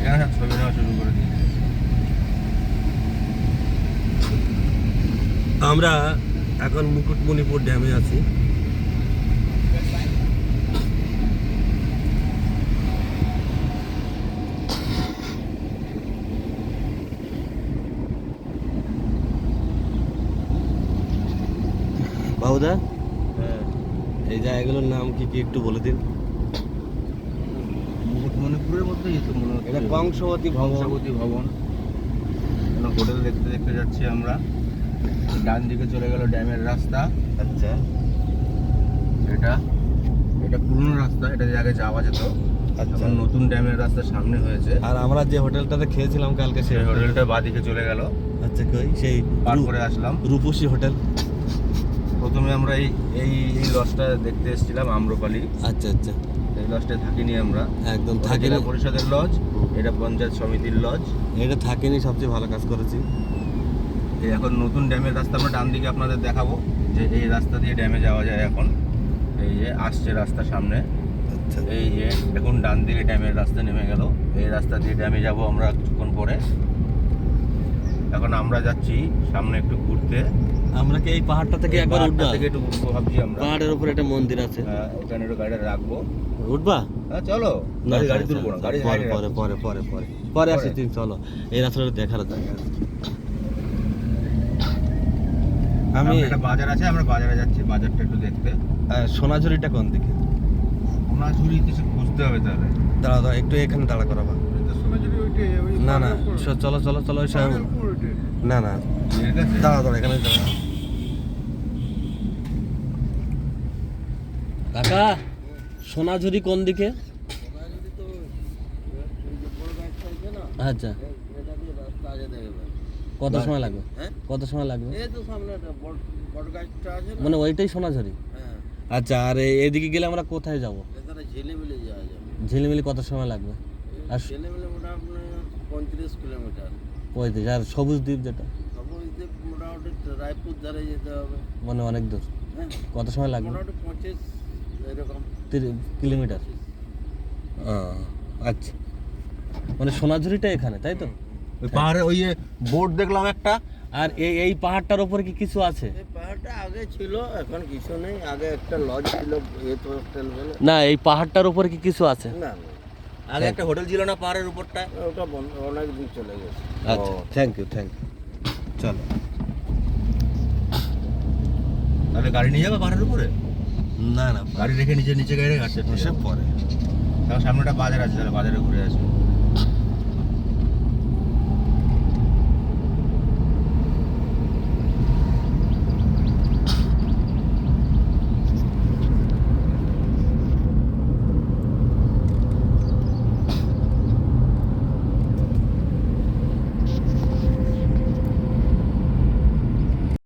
এখানে সব ছবি নেওয়া শুরু করে দিয়েছে। আমরা এখন মুকুটমণিপুর ড্যামে আছি। বাবুদা, এই জায়গাগুলোর নাম কি কি একটু বলে দিন। মুকুটমণিপুরের মধ্যেই তো মনে হচ্ছে। এটা কংসবতী কংসাবতী ভবন। হোটেল দেখতে দেখতে যাচ্ছি আমরা। ডান দিকে চলে গেল ড্যামের রাস্তা। আচ্ছা, এটা এটা পুরনো রাস্তা, এটা দিয়ে আগে যাওয়া যেত। আচ্ছা। এখন নতুন ড্যামের রাস্তা সামনে হয়েছে। আর আমরা যে হোটেলটাতে খেয়েছিলাম কালকে, সেই সেই হোটেলটা বাদিকে চলে গেল। আচ্ছা, কই সেই পার করে আসলাম। রূপসী হোটেল। প্রথমে আমরা এই এই এই লজটা দেখতে এসেছিলাম, আম্রপালি। আচ্ছা আচ্ছা, এই লজটায় থাকিনি আমরা, একদম ওটা থাকিনি। জেলা পরিষদের লজ, এটা পঞ্চায়েত সমিতির লজ। এটা থাকিনি, সবচেয়ে ভালো কাজ করেছি। এই এখন নতুন ড্যামের রাস্তা আমরা ডান দিকে আপনাদের দেখাবো, যে এই রাস্তা দিয়ে ড্যামে যাওয়া যায় এখন। এই যে আসছে রাস্তা সামনে, আচ্ছা, এই যে এখন ডান দিকে ড্যামের রাস্তা নেমে গেল। এই রাস্তা দিয়ে ড্যামে যাব আমরা কিছুক্ষণ পরে। এখন আমরা যাচ্ছি সামনে একটু ঘুরতে। আমরা কি এই পাহাড়টা থেকে একবার উঠবা? থেকে একটু ঘুরবো ভাবছি আমরা। পাহাড়ের উপরে একটা মন্দির আছে, হ্যাঁ, এখানে একটু গাড়িটা রাখবো। উঠবা? হ্যাঁ চলো। না, গাড়ি তুলবো না, গাড়ি পরে সাইডে পরে রাখবো। পরে পরে পরে পরে আসি, তুমি চলো। এই রাস্তাটা দেখার জায়গা আছে। আমি একটা বাজার আছে, আমরা বাজারে যাচ্ছি বাজারটা একটু দেখতে। সোনাঝুরিটা কোন দিকে? সোনাঝুরি কিছু খুঁজতে হবে তাহলে। দাঁড়া দাঁড়া, একটু এখানে দাঁড়া করাবা। না না, চলো চলো চলো, ওই সামনে। না না, ঠিক আছে। দাঁড়া দাঁড়া, এখানে দাঁড়া। কাকা, সোনাঝুরি কোন দিকে? আচ্ছা, কত সময় লাগবে? কত সময় লাগবে? মানে ওইটাই সোনাঝুরি? আচ্ছা, আর এদিকে গেলে আমরা কোথায় যাব? ঝিলিমিলি যাওয়া যাবে। ঝিলিমিলি কত সময় লাগবে? আর ঝিলিমিলি মোটামুটি 35 কিলোমিটার। 35। আর সবুজ দ্বীপ যেটা, সবুজদ্বীপ মোটামুটি রায়পুর ধারে যেতে হবে। মানে অনেক দূর। হ্যাঁ, কত সময় লাগবে? মোটামুটি 25 এরকম 30 কিলোমিটার। আচ্ছা, মানে সোনাঝুরিটা এখানে, তাই তো? ওই পাহাড়ে ওই যে বোর্ড দেখলাম একটা। আর এই পাহাড়টার উপরে কি কিছু আছে? এই পাহাড়টা আগে ছিল, এখন কিছু নেই। আগে একটা লজ ছিল, এত হোটেল বলে। না, এই পাহাড়টার উপরে কি কিছু আছে? না না, আগে একটা হোটেল ছিল না পাহাড়ের উপরটায়? ওটা বন্ধ, অনেক দিন চলে গেছে। আচ্ছা, থ্যাংক ইউ থ্যাংক ইউ। চলো। তাহলে গাড়ি নিয়ে যাবে পাহাড়ের উপরে? না না, গাড়ি রেখে নিচে নিচে গাড়ি ঘাটছে সে পরে। তাহলে সামনে একটা বাজার আছে, তাহলে বাজারে ঘুরে আসি।